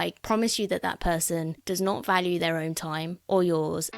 I promise you that that person does not value their own time or yours.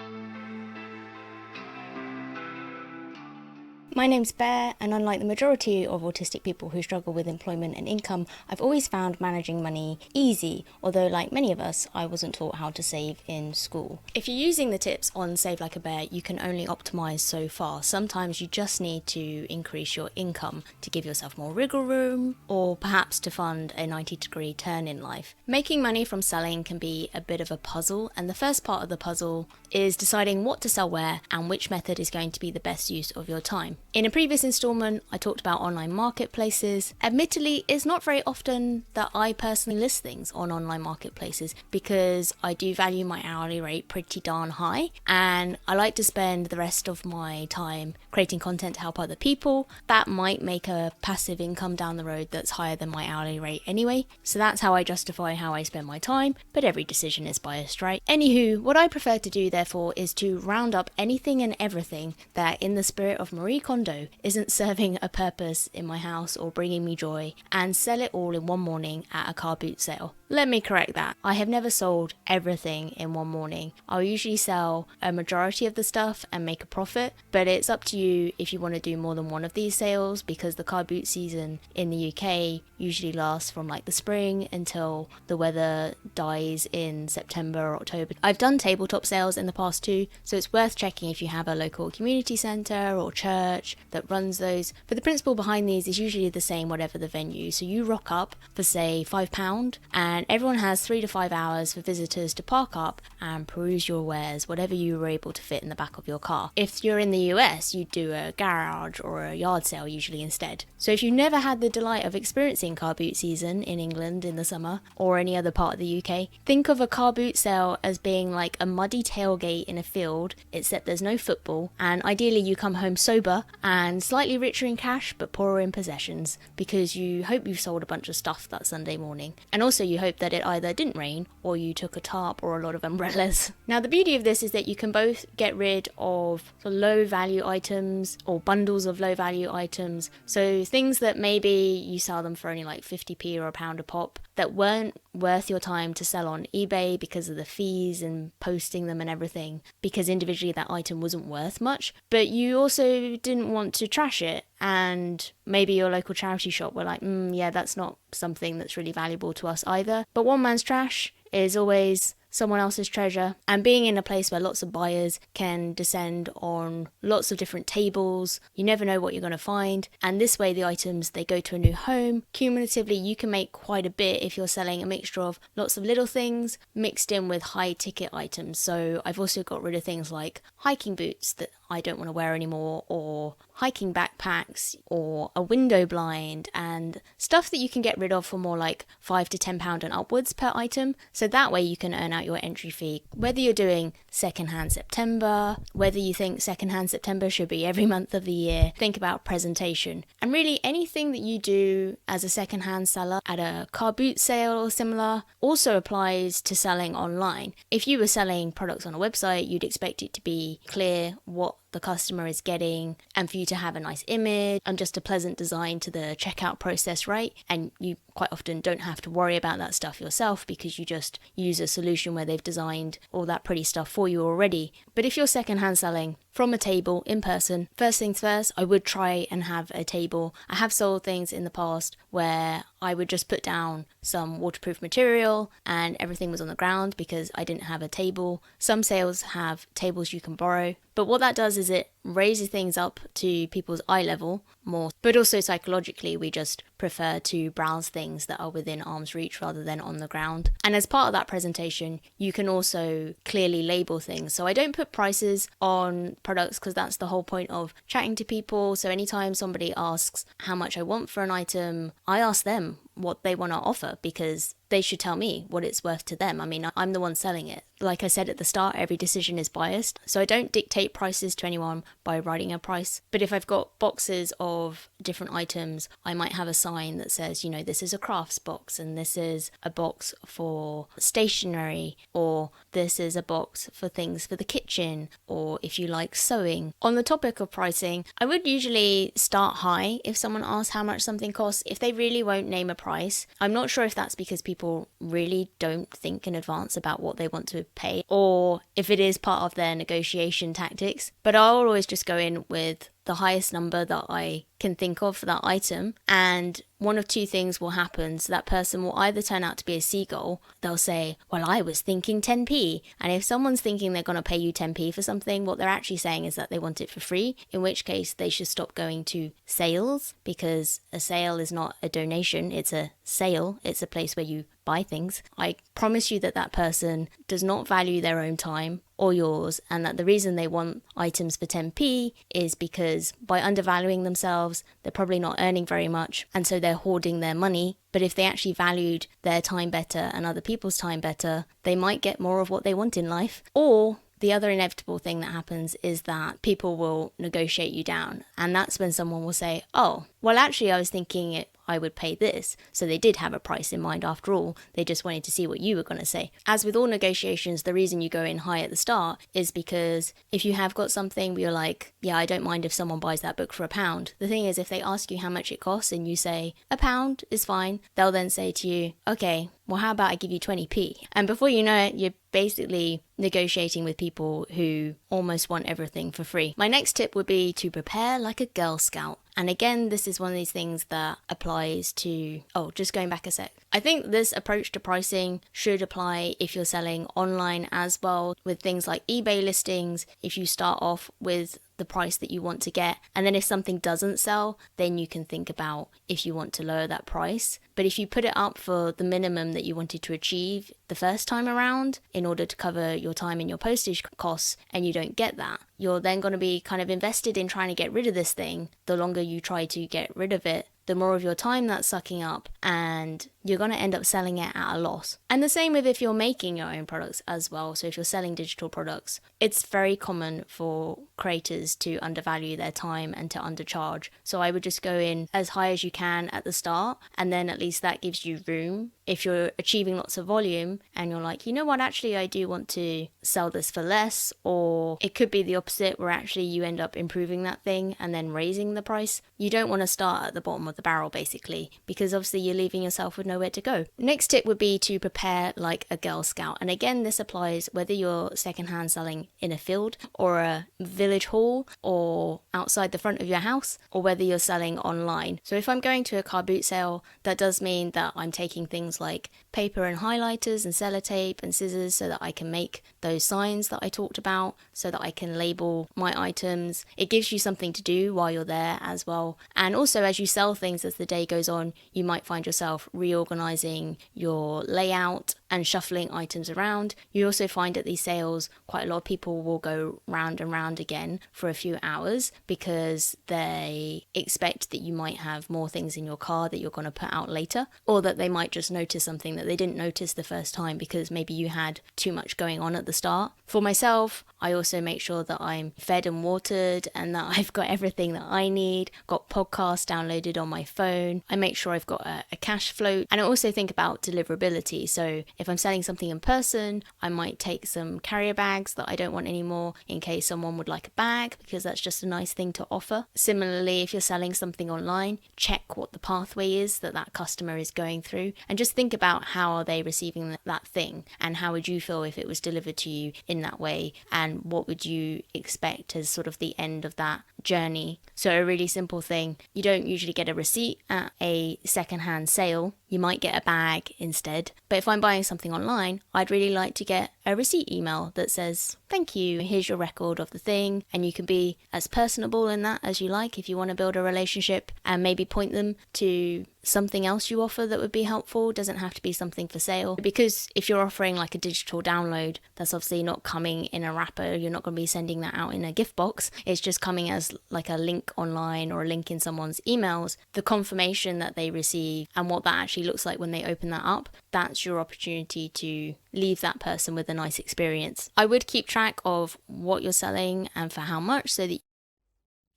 My name's Bear, and unlike the majority of autistic people who struggle with employment and income, I've always found managing money easy, although like many of us, I wasn't taught how to save in school. If you're using the tips on Save Like a Bear, you can only optimise so far. Sometimes you just need to increase your income to give yourself more wriggle room, or perhaps to fund a 90-degree turn in life. Making money from selling can be a bit of a puzzle, and the first part of the puzzle is deciding what to sell where and which method is going to be the best use of your time. In a previous installment, I talked about online marketplaces. Admittedly, it's not very often that I personally list things on online marketplaces because I do value my hourly rate pretty darn high, and I like to spend the rest of my time creating content to help other people. That might make a passive income down the road that's higher than my hourly rate anyway, so that's how I justify how I spend my time, but every decision is biased, right? Anywho, what I prefer to do therefore is to round up anything and everything that, in the spirit of Marie Kondo, isn't serving a purpose in my house or bringing me joy, and sell it all in one morning at a car boot sale. Let me correct that. I have never sold everything in one morning. I'll usually sell a majority of the stuff and make a profit, but it's up to you if you want to do more than one of these sales, because the car boot season in the UK usually lasts from like the spring until the weather dies in September or October. I've done tabletop sales in the past too, so it's worth checking if you have a local community centre or church that runs those. But the principle behind these is usually the same whatever the venue. So you rock up for say £5 and everyone has 3 to 5 hours for visitors to park up and peruse your wares, whatever you were able to fit in the back of your car. If you're in the US, you do a garage or a yard sale usually instead. So if you've never had the delight of experiencing car boot season in England in the summer or any other part of the UK, think of a car boot sale as being like a muddy tailgate in a field, except there's no football, and ideally you come home sober and slightly richer in cash but poorer in possessions, because you hope you've sold a bunch of stuff that Sunday morning, and also you hope that it either didn't rain or you took a tarp or a lot of umbrellas. Now the beauty of this is that you can both get rid of the low value items or bundles of low value items, so things that maybe you sell them for only like 50p or £1 a pop that weren't worth your time to sell on eBay because of the fees and posting them and everything, because individually that item wasn't worth much, but you also didn't want to trash it, and maybe your local charity shop were like, yeah, that's not something that's really valuable to us either. But one man's trash is always someone else's treasure, and being in a place where lots of buyers can descend on lots of different tables, you never know what you're going to find, and this way the items, they go to a new home. Cumulatively you can make quite a bit if you're selling a mixture of lots of little things mixed in with high ticket items. So I've also got rid of things like hiking boots that I don't want to wear anymore, or hiking backpacks, or a window blind, and stuff that you can get rid of for more like £5 to £10 and upwards per item. So that way you can earn out your entry fee. Whether you're doing secondhand September, whether you think secondhand September should be every month of the year, think about presentation. And really anything that you do as a secondhand seller at a car boot sale or similar also applies to selling online. If you were selling products on a website, you'd expect it to be clear what the customer is getting, and for you to have a nice image and just a pleasant design to the checkout process, right? And you quite often don't have to worry about that stuff yourself because you just use a solution where they've designed all that pretty stuff for you already. But if you're secondhand selling from a table in person, first things first, I would try and have a table. I have sold things in the past where I would just put down some waterproof material and everything was on the ground because I didn't have a table. Some sales have tables you can borrow, but what that does is it raises things up to people's eye level more, but also psychologically we just prefer to browse things that are within arm's reach rather than on the ground. And as part of that presentation, you can also clearly label things. So I don't put prices on products because that's the whole point of chatting to people. So anytime somebody asks how much I want for an item, I ask them what they want to offer because they should tell me what it's worth to them. I mean, I'm the one selling it. Like I said at the start, every decision is biased, so I don't dictate prices to anyone by writing a price. But if I've got boxes of different items, I might have a sign that says, you know, this is a crafts box, and this is a box for stationery, or this is a box for things for the kitchen, or if you like sewing. On the topic of pricing, I would usually start high if someone asks how much something costs. If they really won't name a price. I'm not sure if that's because people really don't think in advance about what they want to pay, or if it is part of their negotiation tactics, but I'll always just go in with the highest number that I can think of for that item, and one of two things will happen. So that person will either turn out to be a seagull. They'll say, well, I was thinking 10p. And if someone's thinking they're going to pay you 10p for something, what they're actually saying is that they want it for free, in which case they should stop going to sales, because a sale is not a donation, it's a sale. It's a place where you buy things. I promise you that that person does not value their own time or yours, and that the reason they want items for 10p is because by undervaluing themselves, they're probably not earning very much, and so they're hoarding their money. But if they actually valued their time better and other people's time better, they might get more of what they want in life. Or the other inevitable thing that happens is that people will negotiate you down, and that's when someone will say, oh, well, actually I was thinking I would pay this. So they did have a price in mind after all, they just wanted to see what you were going to say. As with all negotiations, the reason you go in high at the start is because if you have got something where you're like, yeah, I don't mind if someone buys that book for £1. The thing is, if they ask you how much it costs and you say £1 is fine, they'll then say to you, okay, well, how about I give you 20p? And before you know it, you're basically negotiating with people who almost want everything for free. My next tip would be to prepare like a Girl Scout. And again, this is one of these things that applies to, just going back a sec. I think this approach to pricing should apply if you're selling online as well, with things like eBay listings. If you start off with the price that you want to get, and then if something doesn't sell, then you can think about if you want to lower that price. But if you put it up for the minimum that you wanted to achieve the first time around in order to cover your time and your postage costs, and you don't get that, you're then going to be kind of invested in trying to get rid of this thing. The longer you try to get rid of it, the more of your time that's sucking up, and you're going to end up selling it at a loss. And the same with if you're making your own products as well. So if you're selling digital products, it's very common for creators to undervalue their time and to undercharge. So I would just go in as high as you can at the start, and then at least that gives you room. If you're achieving lots of volume and you're like, you know what, actually I do want to sell this for less, or it could be the opposite where actually you end up improving that thing and then raising the price. You don't want to start at the bottom of the barrel basically, because obviously you're leaving yourself with nowhere to go. Next tip would be to prepare like a Girl Scout. And again, this applies whether you're secondhand selling in a field or a village hall or outside the front of your house, or whether you're selling online. So if I'm going to a car boot sale, that does mean that I'm taking things like paper and highlighters and sellotape and scissors so that I can make those signs that I talked about, so that I can label my items. It gives you something to do while you're there as well. And also, as you sell things as the day goes on, you might find yourself reorganizing your layout and shuffling items around. You also find at these sales, quite a lot of people will go round and round again for a few hours because they expect that you might have more things in your car that you're going to put out later, or that they might just notice something that they didn't notice the first time because maybe you had too much going on at the start. For myself, I also make sure that I'm fed and watered and that I've got everything that I need, got podcasts downloaded on my phone. I make sure I've got a cash flow, and I also think about deliverability. So if I'm selling something in person, I might take some carrier bags that I don't want anymore in case someone would like a bag, because that's just a nice thing to offer. Similarly, if you're selling something online, check what the pathway is that that customer is going through, and just think about how are they receiving that thing, and how would you feel if it was delivered to you in that way, and what would you expect as sort of the end of that journey. So a really simple thing, you don't usually get a receipt at a secondhand sale, you might get a bag instead. But if I'm buying something online, I'd really like to get a receipt email that says, thank you, here's your record of the thing. And you can be as personable in that as you like if you want to build a relationship, and maybe point them to something else you offer that would be helpful. It doesn't have to be something for sale, because if you're offering like a digital download, that's obviously not coming in a wrapper. You're not going to be sending that out in a gift box. It's just coming as like a link online or a link in someone's emails. The confirmation that they receive and what that actually looks like when they open that up, that's your opportunity to leave that person with a nice experience. I would keep track of what you're selling and for how much, so that...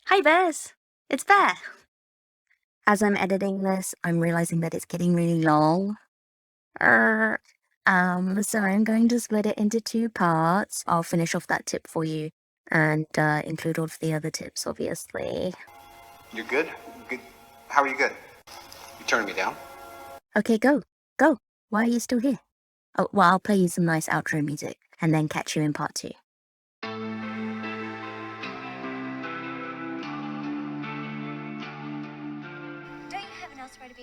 Hi Bears, it's Bear. As I'm editing this, I'm realizing that it's getting really long. So I'm going to split it into 2 parts. I'll finish off that tip for you and include all of the other tips, obviously. You're good? Good. How are you good? You turning me down? Okay, go. Go. Why are you still here? Oh, well, I'll play you some nice outro music and then catch you in part 2. Don't you have an elsewhere to be